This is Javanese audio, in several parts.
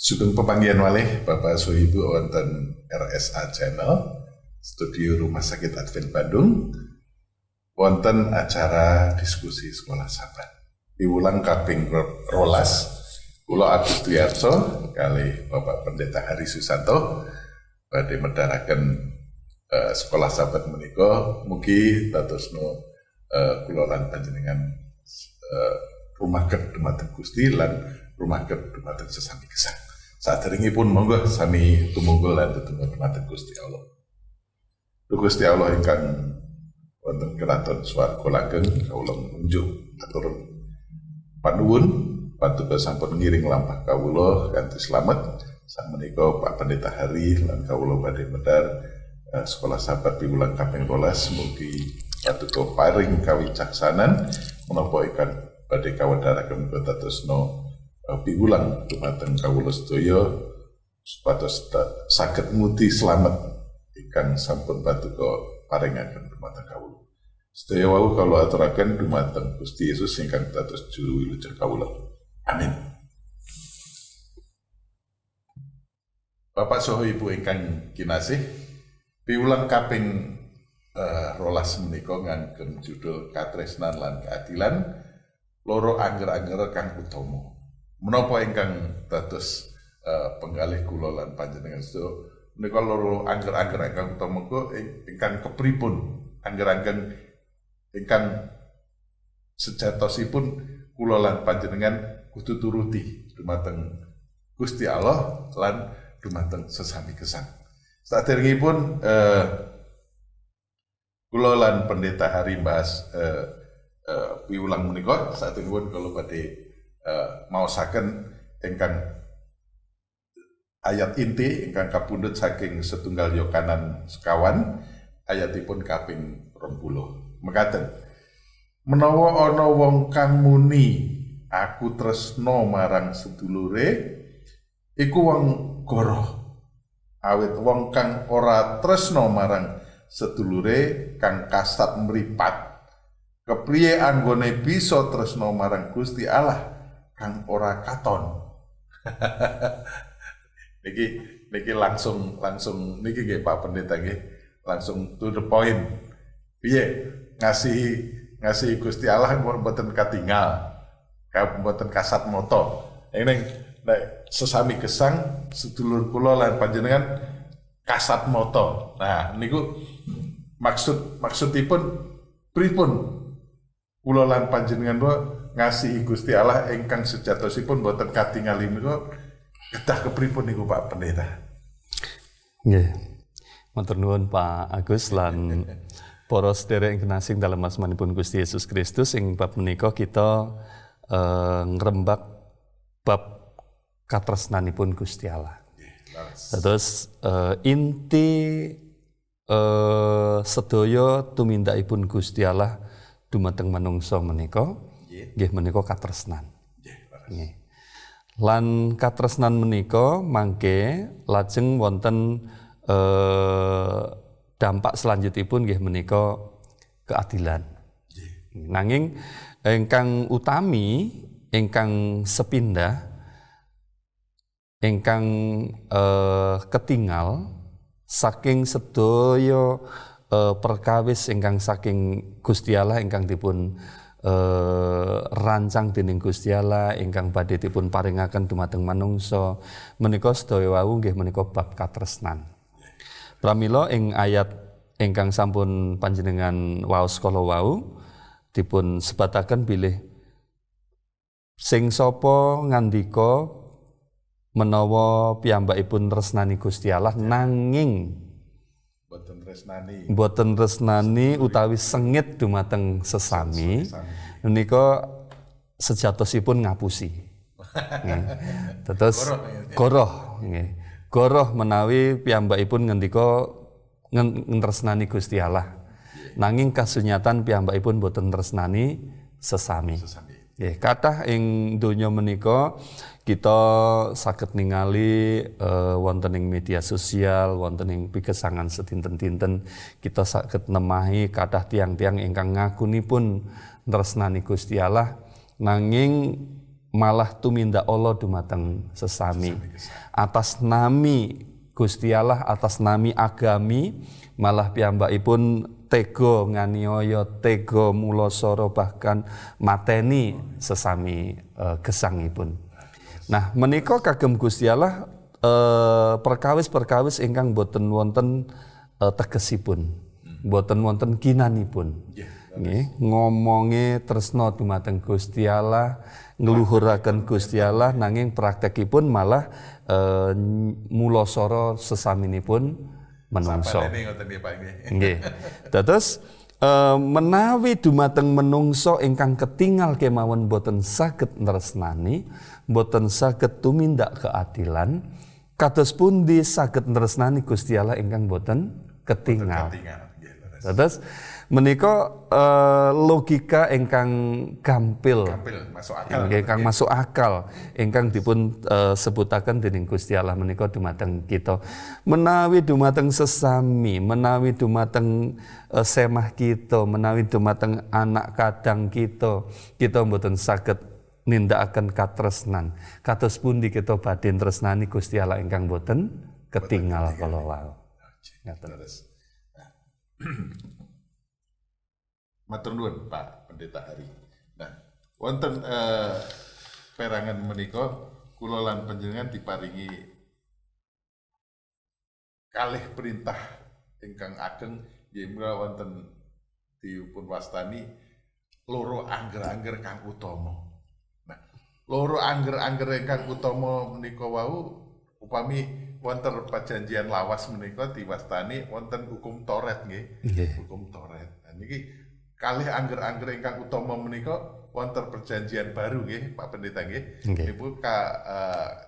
Sugeng pepanggihan malih Bapak Sohibu wonten RSA Channel Studio Rumah Sakit Advent Bandung wonten acara diskusi sekolah sahabat diulang kaping rolas kula Agus Duyarso kali Bapak Pendeta Hari Susanto badhe medharaken sekolah sahabat menika mugi dadosno kula lan panjenengan rumah dumateng Gusti lan rumah dumateng sesami gesang. Saderengipun monggo sami tumungkul lan tetunggal dumateng Gusti Allah. Gusti Allah ingkang wonten kraton swarga langgeng kawula nunjuk atur panuwun patuko sampun ngiring lampah kawula kanthi slamet sakmenika Pak Pendeta Hari lan kawula badhe medhar sekolah sahabat piwulang kaping 12 mugi patuko paring kawicaksanan menapa ingkang badhe kawedharaken dadosna piwulang dumateng kawula sedaya supados saged muti slamet ingkang sampun patuko paringaken dumateng kawula. Sedaya wau kula aturaken dumateng Gusti Yesus ingkang dados juru wilujeng kawula. Amin. Bapak saha Ibu ingkang kinasih, piwulang kaping 12 menika ngangge judul katresnan lan keadilan loro angger-angger kang utama. Menapa ingkang dados penggalih kula lan panjenengan sedaya menika loro angger-angger ingkang utama ingkang kepripun angger-angger ingkang sejatosipun kula lan panjenengan kudu turuti dumateng Gusti Allah lan dumateng sesami gesang. Saderengipun kula lan Pendeta Hari bahas piwulang menika saderengipun kula badhe maosaken ingkang ayat inti ingkang kapundhut saking setunggal Yohanan sekawan ayatipun kaping 20 mekaten. Menawa ana wong kang muni aku tresna marang sedulure iku wong goroh, awit wong kang ora tresna marang sedulure kang kasat mripat kepriye anggone bisa tresna marang Gusti Allah kang ora katon. niki langsung niki nggih Pak Pendeta nggih langsung to the point. Piye ngasihi Gusti Allah mboten katingal, mboten kasat moto. Nek sesami gesang sedulur kula lan panjenengan kasat moto. Nah niku maksudipun pripun kula lan panjenengan ngasihi Gusti Allah ingkang sejatosipun boten katingali menika kedah kepripun niku Pak Pendeta? Nggih. Matur nuwun Pak Agus lan para sedherek ingkang kinasih dalem asmanipun Gusti Yesus Kristus ing bab menika kita ngrembak bab katresnanipun Gusti Allah. Terus inti sedaya tumindakipun Gusti Allah dumateng manungsa menika nggih menika katresnan. Nggih. Lan katresnan menika mangke lajeng wonten dampak selanjutipun nggih menika keadilan. Nanging ingkang utami ingkang sepindah ingkang ketingal saking sedaya perkawis ingkang saking Gusti Allah ingkang dipun rancang dening Gusti Allah ingkang badhe dipun paringaken dumateng manungsa menika sedaya wau nggih menika bab katresnan. Pramila ing ayat ingkang sampun panjenengan waos kala wau dipun sebataken bilih sing sapa ngandika menawa piyambakipun tresnani Gusti Allah nanging boten tresnani utawi sengit dumateng sesami menika sejatosipun ngapusi. Terus goroh nggih. Goroh menawi piyambakipun ngendika tresnani Gusti Allah. Nanging kasunyatan piyambakipun boten tresnani sesami. Nggih, kathah ing donya menika kita saged ningali wonten ing media sosial, wonten ing pigesangan sedinten-dinten kita saged nemahi kathah tiang-tiang ingkang ngakunipun tresnani Gusti Allah nanging malah tumindak Allah dumateng sesami. Atas nami Gusti Allah, atas nami agami, malah piyambakipun tega nganiaya, tega mulosoro bahkan mateni sesami gesangipun. Nah, menika kagem Gusti Allah perkawis-perkawis ingkang boten wonten tegesipun, boten wonten ginanipun. Nggih, ngomonge tresna dumateng Gusti Allah, ngluhuraken Gusti Allah, nanging praktekipun malah mulosoro sesaminipun menungso. Nggih. Dados menawi dumateng menungso ingkang ketingal kemawon boten saged nresnani, boten saged tumindak keadilan, kados pundi saged nresnani Gusti Allah ingkang boten ketingal. Dados menika logika ingkang gampil masuk akal. Ingkang masuk akal ingkang dipun sebutaken dening Gusti Allah menika dumateng kita. Menawi dumateng sesami, menawi dumateng semah kita, menawi dumateng anak kadang kita mboten saged nindakaken katresnan. Kados pundi kita badhe tresnani Gusti Allah ingkang boten ketingal kala wau. Ngaten. Matur nuwun Pak Pendeta Ari. Nah, wonten perangan menika kula lan panjenengan diparingi kalih perintah ingkang ageng nggih menika wonten dipun wastani loro angger-angger kang utama. Nah, loro angger-angger ingkang utama menika wau upami wonten perjanjian lawas menika diwastani wonten hukum Toret nggih. Hukum Toret. Nah, niki kalih angger-angger ingkang utama menika wonten perjanjian baru nggih Pak Pendeta nggih. Niku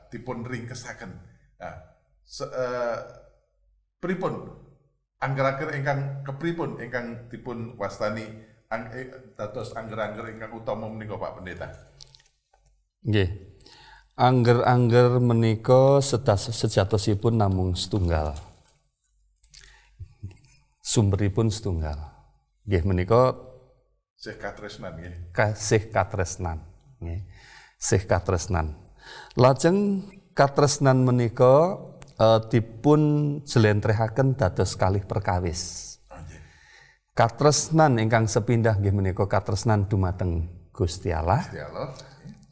dipun ringkesaken. Nah, pripun angger-angger ingkang kepripun ingkang dipun wastani dados angger-angger ingkang utama menika Pak Pendeta? Nggih. Angger-angger menika sejatosipun namung setunggal. Sumberipun setunggal. Nggih menika sih katresnan nggih. Kasih katresnan, nggih. Sih katresnan. Lajeng katresnan menika dipun jlentrehaken dados kalih perkawis. Katresnan ingkang sepindah nggih menika katresnan dumateng Gusti Allah.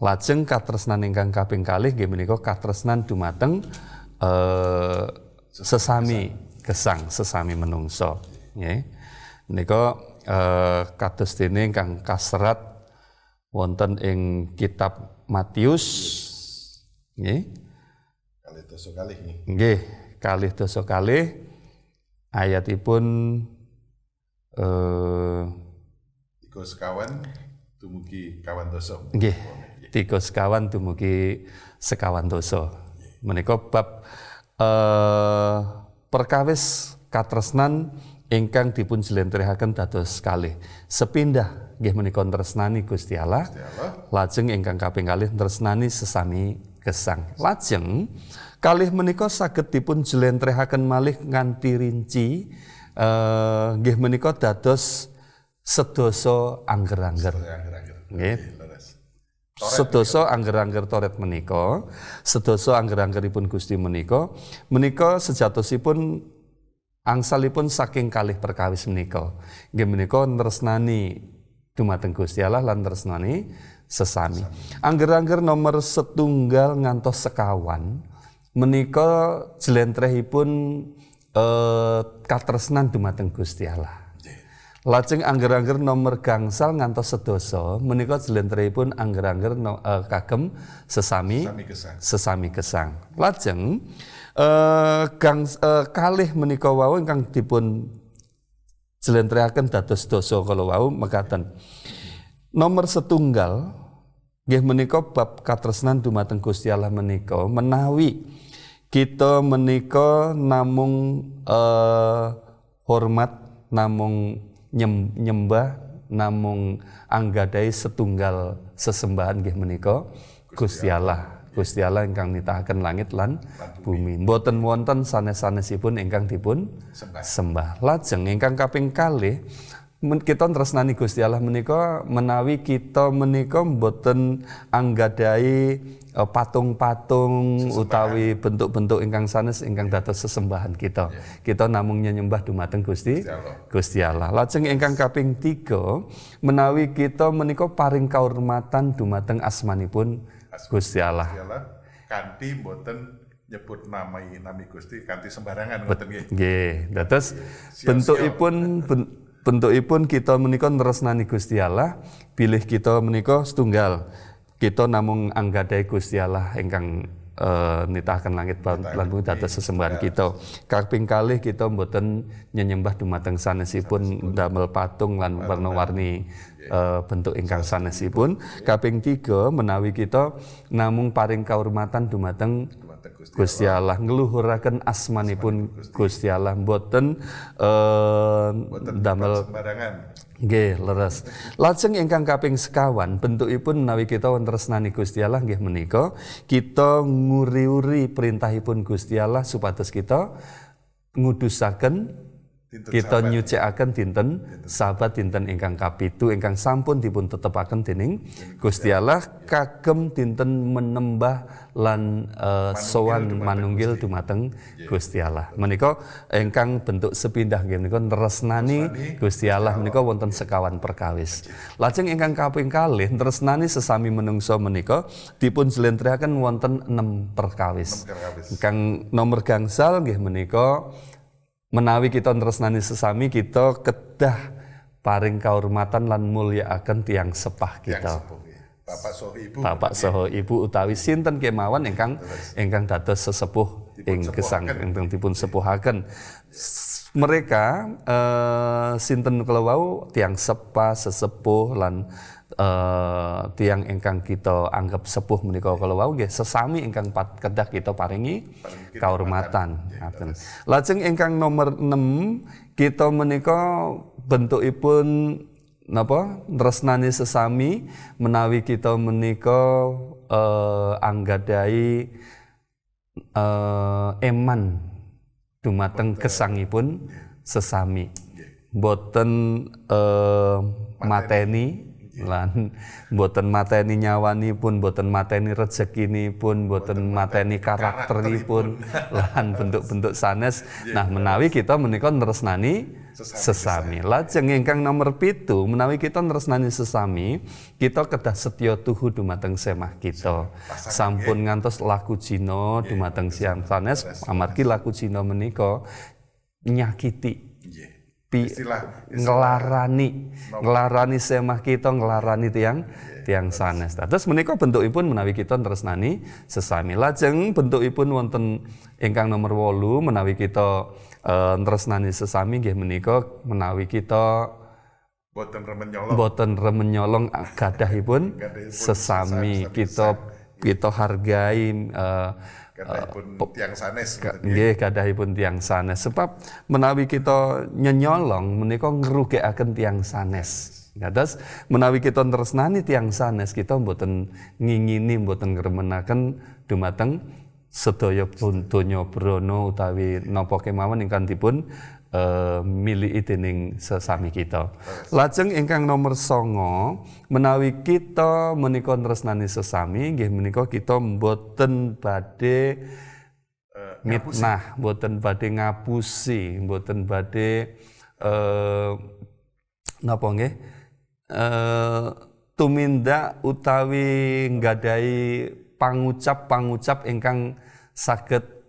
Lajeng katresnan ingkang kaping kalih nggih menika katresnan dumateng sesami gesang, sesami menungso. Nggih. Menika kados dene ingkang kaserat wonten ing kitab Matius. Nggih. Kalih dosa kalih nggih. Nggih, kalih dosa kalih ayatipun 3 sekawan dumugi kawan dosa. Nggih. 3 sekawan dumugi sekawan dosa. Menika bab perkawis katresnan ingkang dipun jlentrehaken dados kalih. Sepindah nggih menika tresnani Gusti Allah. Lajeng ingkang kaping kalih tresnani sesami gesang. Lajeng kalih menika saged dipun jlentrehaken malih nganti rinci nggih menika dados sedasa angger-angger. Nggih. Sedasa angger-angger Toret menika, sedasa angger-anggeripun Gusti menika sejatosipun angsalipun saking kalih perkawis menika. Nggih menika tresnani dumateng Gusti Allah lan tresnani sesami. Angger-angger nomor setunggal ngantos sekawan menika jlentrehipun katresnan dumateng Gusti Allah. Lajeng angger-angger nomor gangsal ngantos sedasa menika jlentrehipun angger-angger kagem sesami gesang. Lajeng kalih menika wau ingkang dipun jlentrehaken dados dosa kala wau mekaten. Nomor setunggal nggih menika bab katresnan dumateng Gusti Allah menika menawi kita menika namung hormat, namung nyembah, namung anggadhahi setunggal sesembahan nggih menika Gusti Allah. Gusti Allah ingkang nitahaken langit lan bumi. Mboten wonten sanes-sanesipun ingkang dipun sembah. Lajeng ingkang kaping kalih kita tresnani Gusti Allah menika menawi kita menika mboten anggadhahi patung-patung utawi bentuk-bentuk ingkang sanes ingkang dados sesembahan kita. Kita namung nyembah dumateng Gusti Allah. Lajeng ingkang kaping 3 menawi kita menika paring kahormatan dumateng asmanipun Gusti Allah. Kanthi mboten nyebut nami Gusti kanthi sembarangan ngoten nggih. Nggih, dados bentukipun kita menika nresnani Gusti Allah, bilih kita menika setunggal. Kita namung anggadhahi Gusti Allah ingkang nitahaken langit lan bumi dados sesembahan kita. Kaping kalih kita mboten nyembah dumateng sanesipun damel patung lan warna-warni bentuk ingkang sanesipun. Kaping 3 menawi kita namung paring kahormatan dumateng Gusti Allah, ngluhuraken asmanipun Gusti Allah, mboten damel sembarangan. Nggih, leres. Lajeng ingkang kaping sekawan bentukipun menawi kita tresnani Gusti Allah nggih menika kita nguri-uri perintahipun Gusti Allah supados kita ngudusaken kita nyucikaken dinten Sabat dinten ingkang kapitu ingkang sampun dipun tetepaken dening Gusti Allah kagem dinten menembah lan sowan manunggil dumateng Gusti Allah. Menika ingkang bentuk sepindah nggih menika tresnani Gusti Allah menika wonten sekawan perkawis. Lajeng ingkang kaping kalih tresnani sesami menungso menika dipun jlentrehake wonten 6 perkawis. Ingkang nomor gangsal nggih menika menawi kita tresnani sesami kita kedah paring kahormatan lan mulyakaken tiyang sepah kita. Bapak saha ibu utawi sinten kemawon ingkang dados sesepuh ing gesang ingkang dipun sepuhaken. Mereka sinten kala wau tiyang sepah sesepuh lan tiyang ingkang kita anggap sepuh menika kala wau nggih sesami ingkang kedah kita paringi kahormatan. Lajeng ingkang nomor 6 kita menika bentukipun napa tresnani sesami menawi kita menika anggadhahi eman dumateng gesangipun sesami. Mboten mateni lan mboten mateni nyawanipun, mboten mateni rezekinipun, mboten mateni karakteripun lan bentuk-bentuk sanes. Nah, menawi kita menika tresnani sesami. Lajeng ingkang nomor 7 menawi kita tresnani sesami, kita kedah setya tuhu dumateng semah kita. Sampun ngantos laku jina dumateng siang sanes amargi laku jina menika nyakiti ngelarani semah kita, ngelarani tiang sanes. Terus menika bentukipun menawi kita tresnani sesami. Lajeng bentukipun wonten ingkang nomor 8 menawi kita tresnani sesami nggih menika menawi kita boten remen nyolong gadahipun sesami, kita hargai tiang sanes nggih gadahipun tiang sanes sebab menawi kita nyenyolong menika ngrugekaken tiang sanes. Dados menawi kita tresnani tiang sanes kita mboten ngingini mboten ngremenaken dumateng sedaya donya brana utawi napa kemawon ingkang dipun miliki dening sesami kita. Lajeng ingkang nomor 9 menawi kita menika tresnani sesami nggih menika kita mboten badhe mitnah, mboten badhe ngapusi, mboten badhe napa nggih tumindak utawi nggadahi pangucap ingkang saged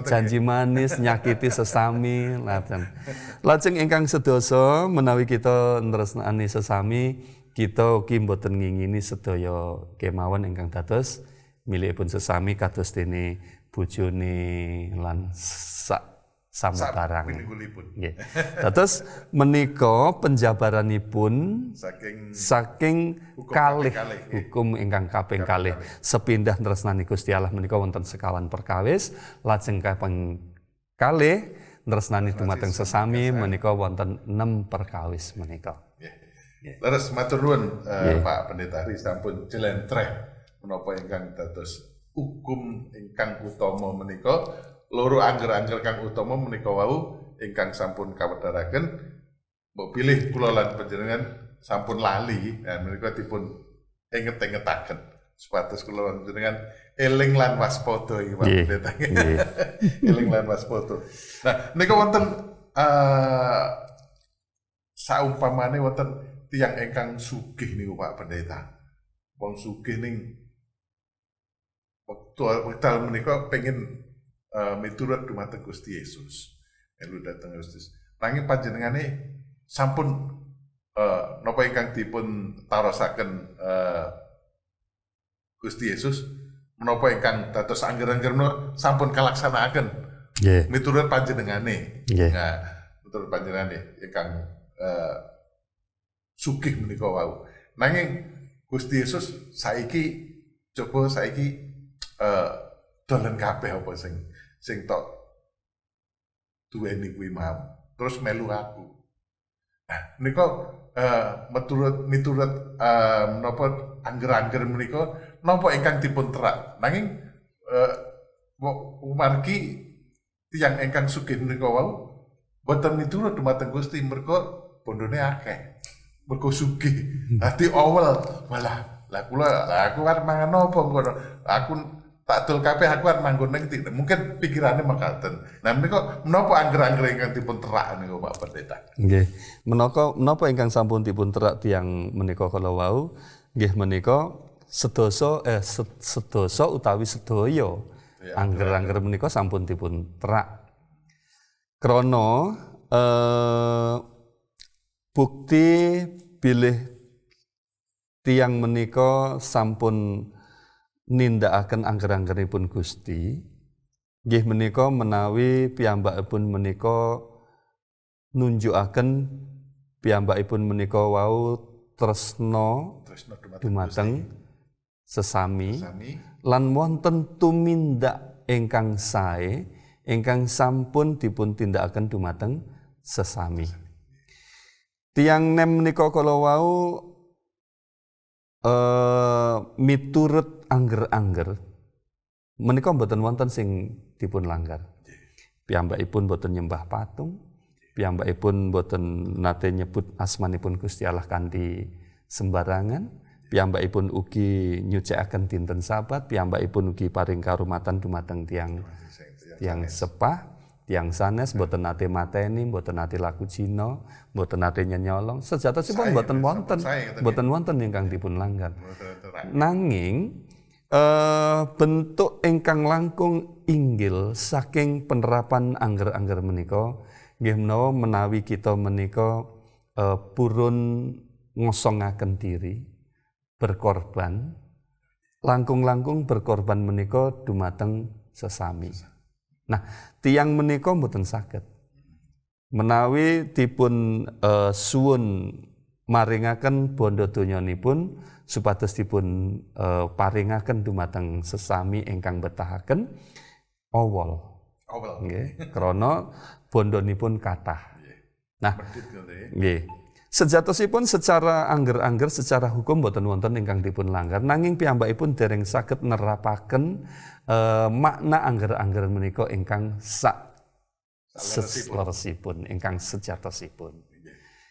janji manis nyakiti sesami. Lajeng ingkang sedasa menawi kita tresnani sesami kita ugi mboten ngingini sedaya kemawon ingkang dados milikipun sesami kados dene bojone lan samutarang. Nggih. Dados menika penjabaranipun saking kalih hukum ingkang kaping kalih sepindah tresnani Gusti Allah menika wonten sekawan perkawis. Lajeng kaping kalih tresnani dumateng sesami menika wonten 6 perkawis menika. Leres matur nuwun Pak Pendeta Hari sampun jlentreh menapa ingkang dados hukum ingkang utama menika. Loro angger-angger kang utama menika wau ingkang sampun kawedharaken mbok pilih kula lan panjenengan sampun lali, nah menika dipun inget-ingetaken supados kula lan panjenengan eling lan waspada iki Pak Pendeta. Eling lan waspada. Nah, nika wonten saumpamane wonten tiyang ingkang sugih niku Pak Pendeta. Wong sugih ning wekdal menika pengen miturut dumateng Gusti Yesus. Melu dhateng Yesus. Nanging panjenengane sampun napa ingkang dipun tarosaken Gusti Yesus menapa ingkang dados angger-angger sampun kalaksanakaken miturut panjenengane. Nah, miturut panjenengane ingkang sugih menika wau. Nanging Gusti Yesus saiki dolen kabeh apa sing tok duweni kuwi mau. Terus melu aku. Nah, menika miturut menapa angger-angger menika napa ingkang dipun terak. Nanging umargi tiyang ingkang sugih menika wau boten miturut dumateng Gusti merga bondone akeh. Mergo sugih. Dadi awel malah aku arep mangan apa ngono. Aku tak dol kabeh aku arep manggon ning mungkin pikirane mekaten. Nah menika menapa angger-angger ingkang dipun terak niku Pak Pendeta? Nggih. Menapa ingkang sampun dipun terak tiyang menika kala wau nggih menika sedasa utawi sedaya angger-angger menika sampun dipun terak. Krana bukti bilih tiyang menika sampun nindakaken angger-anggeripun Gusti nggih menika menawi piyambakipun menika nunjukaken piyambakipun menika wau tresna dumateng sesami lan wonten tumindak ingkang sae ingkang sampun dipun tindakaken dumateng sesami. Tiyang nem menika kala wau miturut angger-angger menika mboten wonten sing dipun langgar. Piyambakipun boten nyembah patung, piyambakipun boten nate nyebut asmanipun Gusti Allah kanthi sembarangan, piyambakipun ugi nyucikaken dinten Sabat, piyambakipun ugi paring karumatan dumateng tiyang sepah, tiyang sanes boten nate mateni, boten nate laku Cina, boten nate nyenyolong, sejatosipun boten wonten ingkang dipun langgar. Nanging bentuk ingkang langkung inggil saking penerapan angger-angger menika nggih menawi kita menika purun ngosongaken diri berkorban langkung-langkung berkorban menika dumateng sesami. Nah, tiyang menika mboten saged menawi dipun suwun maringaken bondo donyanipun supados dipun paringaken dumateng sesami ingkang betahaken awol. Nggih, krana bondonipun kathah. Nah, nggih. Sejatosipun secara angger-angger secara hukum boten wonten ingkang dipun langgar nanging piyambakipun dereng saged nerapaken makna angger-angger menika ingkang seleresipun ingkang sejatosipun.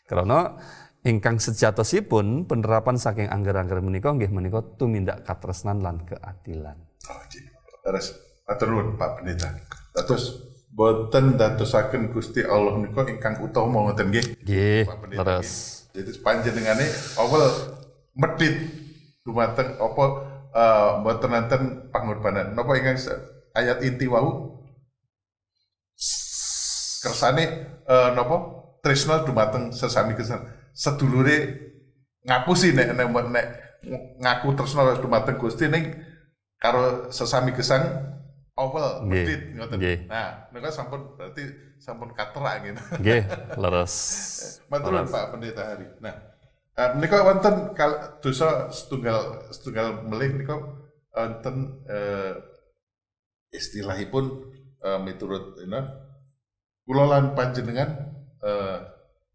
Krana ingkang sejatosipun penerapan saking angger-angger menika nggih menika tumindak katresnan lan keadilan. Oh nggih. Terus matur nuwun Pak Pendeta. Terus boten dadosaken Gusti Allah menika ingkang utama ngoten nggih. Nggih. Terus jadi panjenengane awal medhit dumateng apa boten nenten pangorbanan. Napa ingkang ayat inti wau kersane napa tresna dumateng sesami kesan. Sedulure ngapusi nek ngaku tresna dumateng Gusti ning karo sesami gesang awal medhit ngoten. Nah, nika sampun berarti sampun katerak gitu. Nggih, leres. Matur nuwun Pak Pendeta Hari. Nah, menika wonten dosa setunggal melih nika wonten istilahipun miturut kula lan panjenengan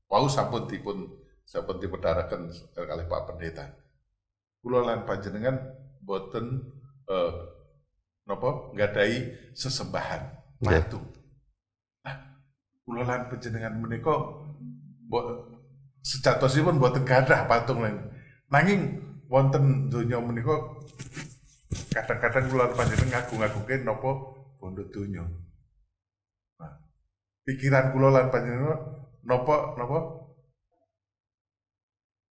wau sampun dipedharaken kalih Pak Pendeta. Kula lan panjenengan boten napa nggadahi sesembahan patung. Nah, kula lan panjenengan menika sejatosipun boten gadah patung nanging wonten donya menika kadang-kadang kula panjenengan ngagung-agungke napa bondo donya. Nah, pikiran kula lan panjenengan napa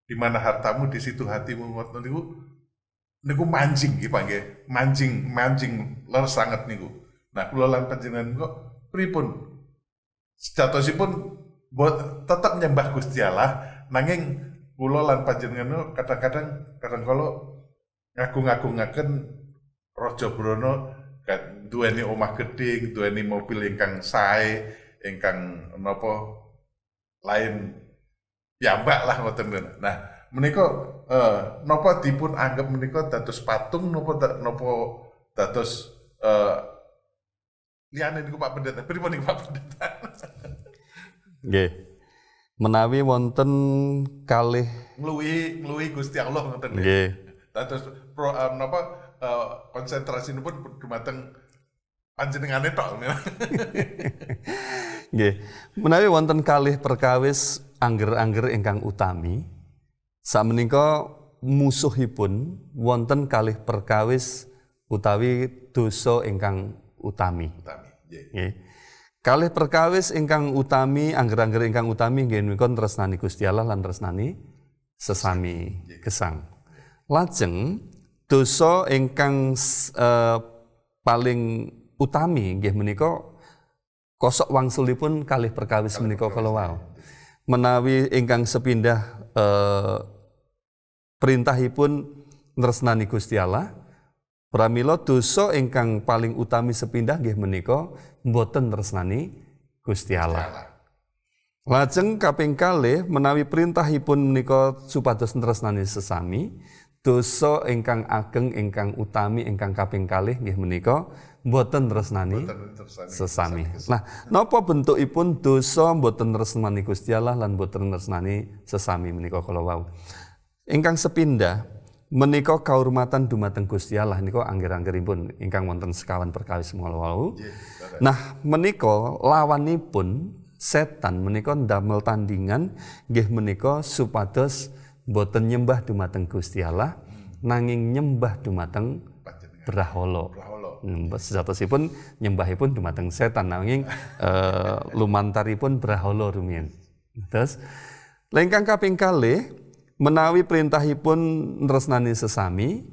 di mana hartamu di situ hatimu ngoten niku mancing nggih Pak nggih. Mancing ler sanget niku. Nah, kula lan panjenengan kok pripun sejatosipun tetap nyembah Gusti Allah nanging kula lan panjenengan kadang-kadang kalau ngagung-agungaken Raja Brana duweni omah gedhe, duweni mobil ingkang sae, ingkang napa lain piyambak lah ngoten. Nah, menika napa dipun anggap menika dados patung napa dados liyane niku Pak Pendeta. Pripun niku Pak Pendeta? Nggih. Menawi wonten kalih ngluwi Gusti Allah ngoten nggih. Nggih. Dados konsentrasinipun dumateng panjenengane tok. Nggih. Menawi wonten kalih perkawis angger-angger ingkang utami, sakmenika musuhipun wonten kalih perkawis utawi dosa ingkang utami. Nggih. Kalih perkawis ingkang utami, angger-angger ingkang utami nggih menika tresnani Gusti Allah lan tresnani sesami gesang. Lajeng dosa ingkang paling utami nggih menika kosok wangsulipun kalih perkawis menika kala wau. Menawi ingkang sepindah perintahipun tresnani Gusti Allah, pramila dosa ingkang paling utami sepindah nggih menika boten tresnani Gusti Allah. Lajeng kaping kalih menawi perintahipun menika supados tresnani sesami, dosa ingkang ageng ingkang utami ingkang kaping kalih nggih menika boten tresnani sesami. Nah, napa bentukipun dosa boten tresnani Gusti Allah lan boten tresnani sesami menika kala wau. Ingkang sepindah menika kahormatan dumateng Gusti Allah nika angger-anggeripun ingkang wonten sekawan perkawis kala wau. Nah, menika lawanipun setan menika ndamel tandingan nggih menika supados boten nyembah dumateng Gusti Allah nanging nyembah dumateng brahala. Sejatosipun nyembahipun dumateng setan nanging lumantaripun brahala rumiyin. Terus lengkang kaping kalih menawi perintahipun tresnani sesami,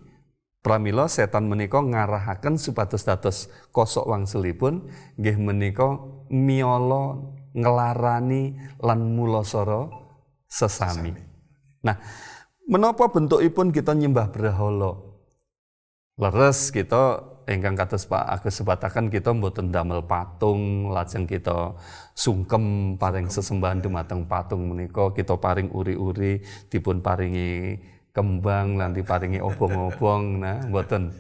pramila setan menika ngarahaken supados dados kosok wangsulipun nggih menika miala nglarani lan mulasara sesami. Nah, menapa bentukipun kita nyembah brahala? Leres kita ingkang kados Pak Agus sebataken kita mboten damel patung, lajeng kita sungkem paring sesembahan dumateng patung menika, kita paring uri-uri, dipun paringi kembang lan diparingi obong-obong, nah mboten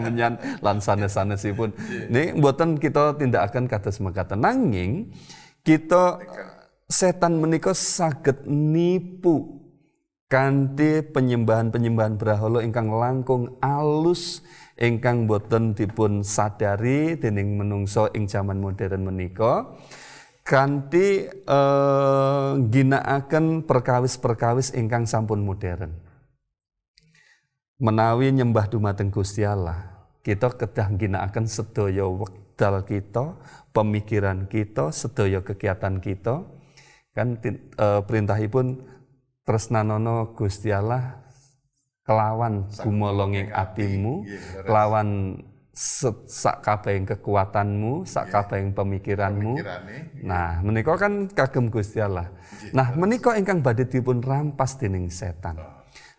menyan lan sanes-sanesipun. Nih mboten kita tindakaken kados mekaten, nanging kita setan menika saged nipu kanthi penyembahan-penyembahan brahala ingkang langkung alus ingkang boten dipun sadari dening menungso ing jaman modern menika kanthi ginakaken perkawis-perkawis ingkang sampun modern. Menawi nyembah dumateng Gusti Allah, kita kedah ginakaken sedaya wekdal kita, pemikiran kita, sedaya kegiatan kita. Kan perintahipun tresnanono Gusti Allah kelawan gumolonging atimu, kelawan sakabehing kekuatanmu, sakabehing pemikiranmu. Nah, menika kan kagem Gusti Allah. Nah, menika ingkang badhe dipun rampas dening setan.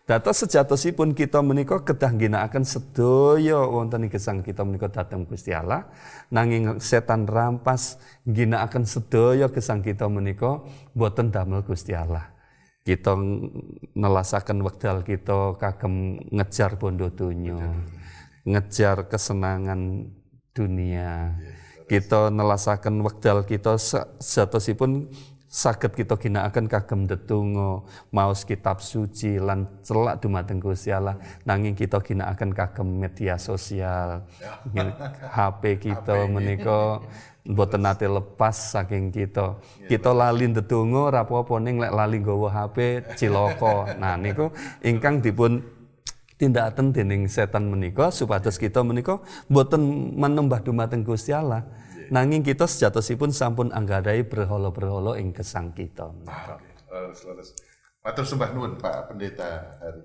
Dados sejatosipun kita menika kedah ginakaken sedaya wonten ing gesang kita menika dhateng Gusti Allah, nanging setan rampas ginakaken sedaya gesang kita menika boten damel Gusti Allah. Kita nelasaken wekdal kita kagem ngejar bondo donya, ngejar kesenangan dunia. Kita nelasaken wekdal kita sejatosipun saged kita ginakaken kagem ndedonga, maos kitab suci lan celak dumateng Gusti Allah, nanging kita ginakaken kagem media sosial. HP kita menika mboten nate lepas saking kita. Kita lali ndedonga ora apa-apa ning lek lali nggawa HP cilaka. Nah niku ingkang dipun tindakaken dening setan menika supados kita menika mboten manembah dumateng Gusti Allah. Nanging kita sejatosipun sampun anggadhahi berhala-berhala ing gesang kita. Leres. Matur sembah nuwun Pak Pendeta Hari.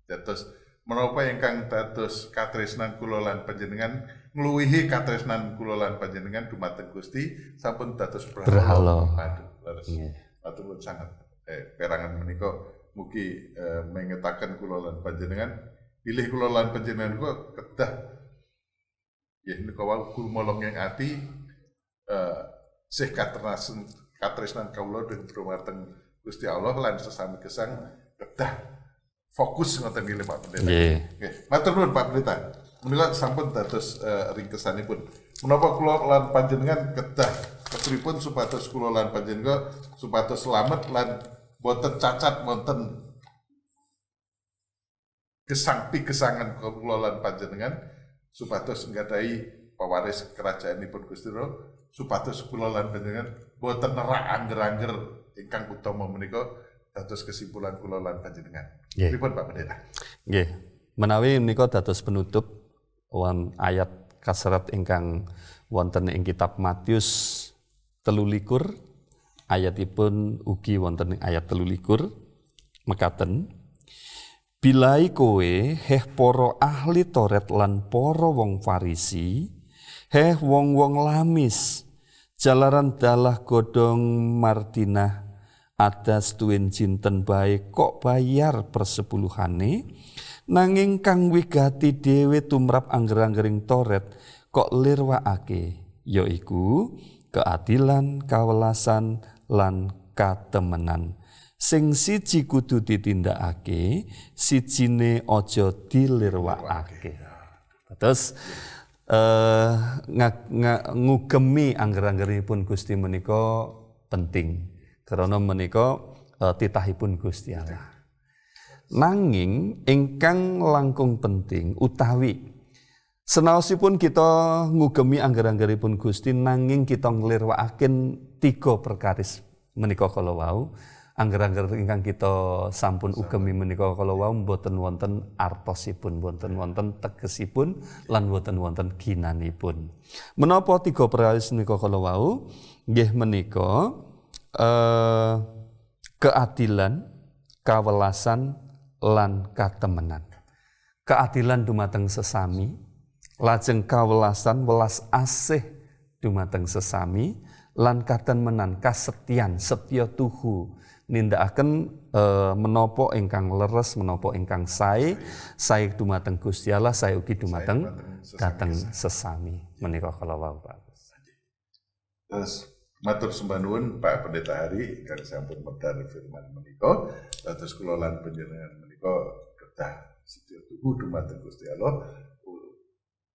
Dados menapa ingkang dados katresnan kula lan panjenengan ngluwihi katresnan kula lan panjenengan dumateng Gusti sampun dados berhala. Aduh, leres. Matur nuwun sanget. Perangan menika mugi mengetaken kula lan panjenengan pilih kula lan panjenengan kula kedah ya nika wau gumolong ing ati sih katresnan kawula dumateng Gusti Allah lan sesami gesang kedah fokus ngoten nggih Pak Pendeta. Nggih. Matur nuwun Pak Pendeta. Menika sampun dados ringkesanipun. Menapa kula lan panjenengan kedah kepripun supados kula lan panjenengan supados slamet lan boten cacat wonten gesang pigesangan kula lan panjenengan supados nggadahi pawaris kerajaanipun Gusti Allah supados kula lan panjenengan boten nerak angger-angger ingkang utama menika dados kesimpulan kula lan panjenengan. Pripun Pak Pendeta? Nggih. Menawi menika dados penutup wan ayat kaseret ingkang wonten ing kitab Matius 13 ayatipun ugi wonten ing ayat 13 mekaten bilai kowe heh para ahli Taurat lan para wong Farisi heh wong-wong lamis jalaran dalah godhong Martinah adas tuwin jinten bae kok bayar persepuluhane nanging kang wigati dhewe tumrap angger-anggering Taurat kok lirwakake yaiku keadilan, kawelasan lan katemenan. Sing siji kudu ditindakake, sijine aja dilirwakake. Terus ngugemi angger-anggeranipun Gusti menika penting. Karena menika titahipun Gusti Allah. Nanging ingkang langkung penting utawi senaosipun kita ngugemi angger-anggeripun Gusti nanging kita nglirwakaken 3 perkaris menika kala wau. Angger-angger ingkang kita sampun ugemi menika kala wau mboten wonten artosipun, mboten wonten tegesipun lan mboten wonten ginanipun. Menapa 3 perkawis menika kala wau? Nggih menika keadilan, kawelasan lan katemenan. Keadilan dumateng sesami, lajeng kawelasan welas asih dumateng sesami lan katemenan kasetyan setya tuhu nindakaken menapa ingkang leres menapa ingkang sae dumateng Gusti Allah sae ugi dumateng dateng sesami menika kala wau Pak. Terus matur sembah nuwun Pak Pendeta Hari kang sampun medal firman menika dados kula lan panjenengan menika kedah setya tuhu dumateng Gusti Allah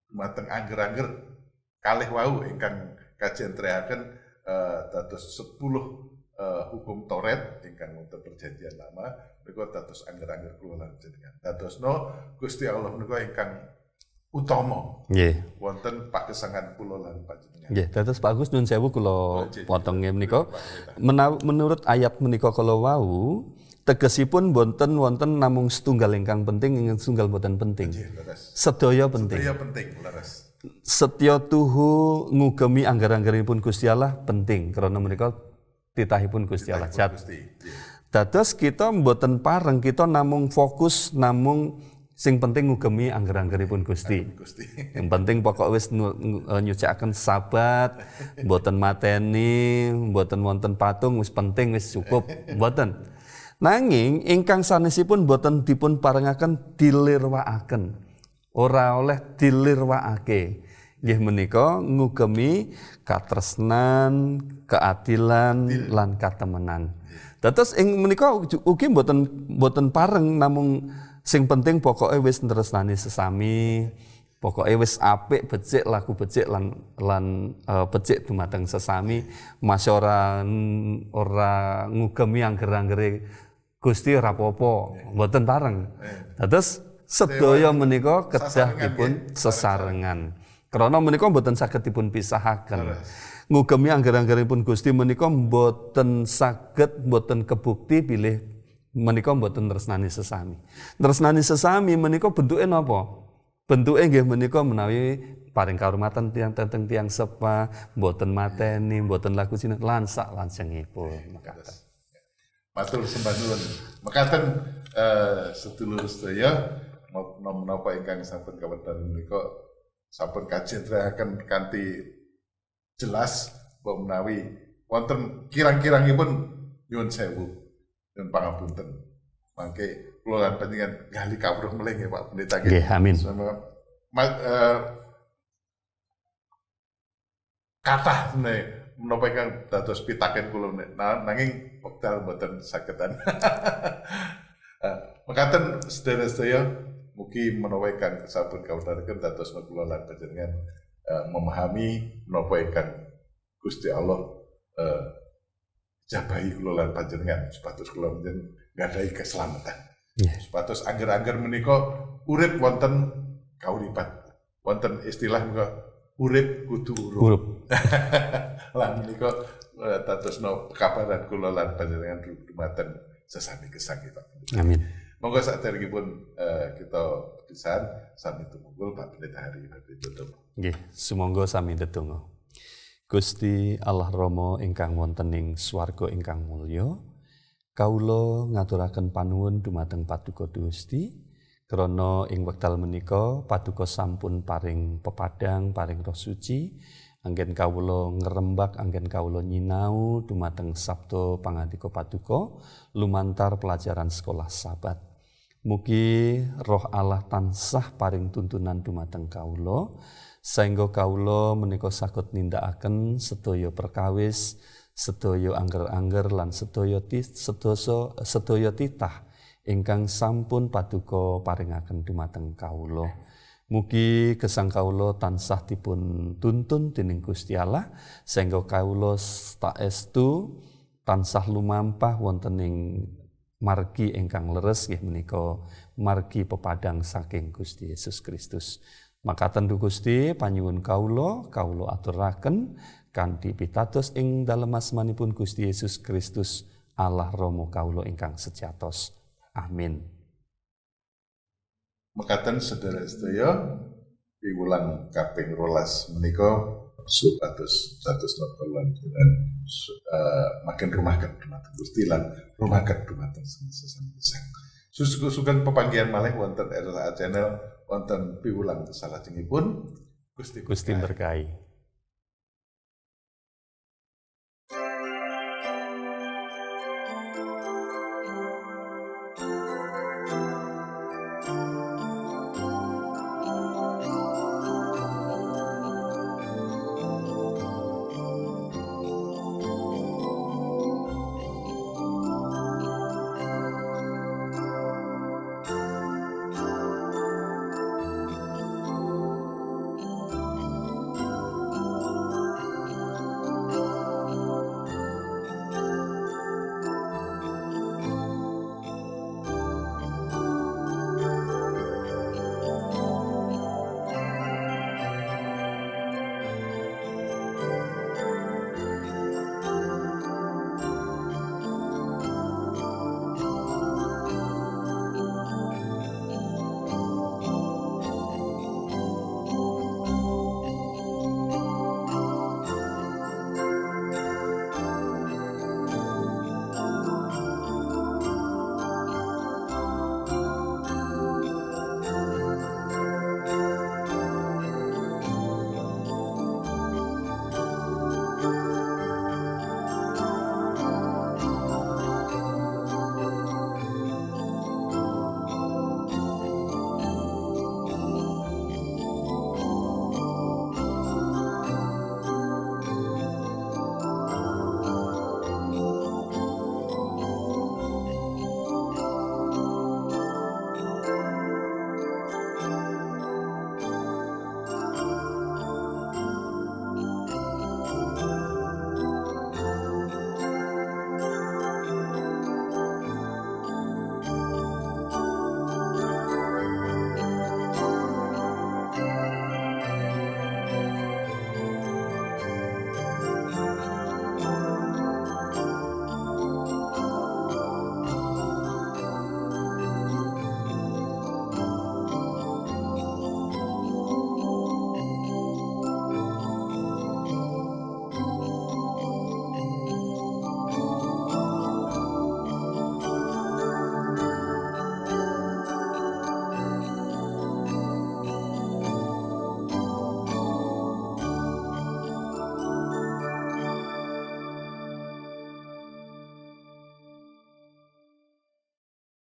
dumateng angger-angger kalih wau ingkang kajentrekaken dados 10 hukum Taurat ingkang wonten perjanjian lama menika dados angger-angger kula lan panjenengan. Dadosno Gusti Allah menika ingkang utama. Nggih. Wonten pagesangan kula lan panjenengan. Nggih, dados Pak Agus nuwun sewu kula potong menika. Menurut ayat menika kala wau tegesipun wonten namung setunggal ingkang penting ingkang setunggal boten penting. Sedaya penting. Sedaya penting, leres. Setya tuhu ngugemi angger-anggeranipun Gusti Allah penting karena menika titahipun Gusti Allah. Dados kita mboten pareng kita namung fokus namung sing penting ngugemi angger-anggeripun Gusti. Yang penting pokok wis nyucikaken sabat, mboten mateni, mboten wonten patung wis penting wis cukup, mboten. Nanging ingkang sanesipun mboten dipun parengaken dilirwakaken. Ora oleh dilirwakake. Nggih menika ngugemi katresnan, keadilan lan katemenan. Dados ing menika ugi mboten pareng namung sing penting pokoke wis tresnani sesami, Pokoke wis apik becik laku becik lan becik dumateng sesami, Mas ora ngugemi angger-anggere Gusti ora apa-apa, mboten pareng. Dados sedaya menika kedah dipun sesarengan. Krana menika mboten saged dipun pisahaken. Ngugemi angger-anggeripun Gusti menika mboten saged, mboten kebukti bilih menika mboten tresnani sesami. Tresnani sesami menika bentuke napa? Bentuke nggih menika menawi paring kahormatan tiyang sepa, mboten mateni, mboten laku sinet lan sak langsungipun. Matur sembah nuwun. Mekaten sedulur sedaya menapa ingkang sampun kawedhan menika sampun kajendrahaken kanthi jelas bahwa menawi wonten kirang-kirangipun nyuwun sewu, nyuwun pangapunten. Mangke kula lan panjenengan gali kawruh melih nggih Pak Pendeta. Nggih, amin. Kathah menapa ingkang dados pitaken kula nanging wekdal mboten sagedan. Mekaten sedherek-sedherek mugi menawa ingkang sampun kawedharaken dados kula lan panjenengan memahami menapa ingkang Gusti Allah jabahi kula lan panjenengan supados kula nggadahi keselamatan. Supados angger-angger menika urip wonten kauripan. Wonten istilah menika urip kudu urup. Lan menika dadosna kabaran kula lan panjenengan dumateng sesami gesang Pak. Amin. Monggo saderengipun kita pisan sami tumungkul Pak Pendeta Hari badhe tutup. Nggih, sumangga sami ndedonga. Gusti Allah Rama ingkang wonten ing swarga ingkang mulya, kawula ngaturaken panuwun dumateng Paduka Gusti krana ing wekdal menika Paduka sampun paring pepadang, paring Roh Suci, anggen kawula ngrembak, anggen kawula nyinau dumateng sabda pangandika Paduka lumantar pelajaran sekolah Sabat. Mugi Roh Allah tansah paring tuntunan dumateng kawula saengga kawula menika saged nindakaken sedaya perkawis, sedaya angger-angger lan sedaya titah ingkang sampun Paduka paringaken dumateng kawula. Mugi gesang kawula tansah dipun tuntun dening Gusti Allah saengga kawula saestu tansah lumampah wonten ing margi ingkang leres nggih menika margi pepadang saking Gusti Yesus Kristus. Makaten Du Gusti panyuwun kawula aturaken kanthi pitados ing dalem asmanipun Gusti Yesus Kristus Allah Rama kawula ingkang sejatos. Amin. Mekaten sedherek-sedaya piwulan kaping 12 menika supados dados lan makin rumaken dumateng Gusti lan rumaken dumateng sesami gesang. Sugeng pepanggihan malih wonten RSA Channel wonten piwulang salajengipun Gusti berkahi.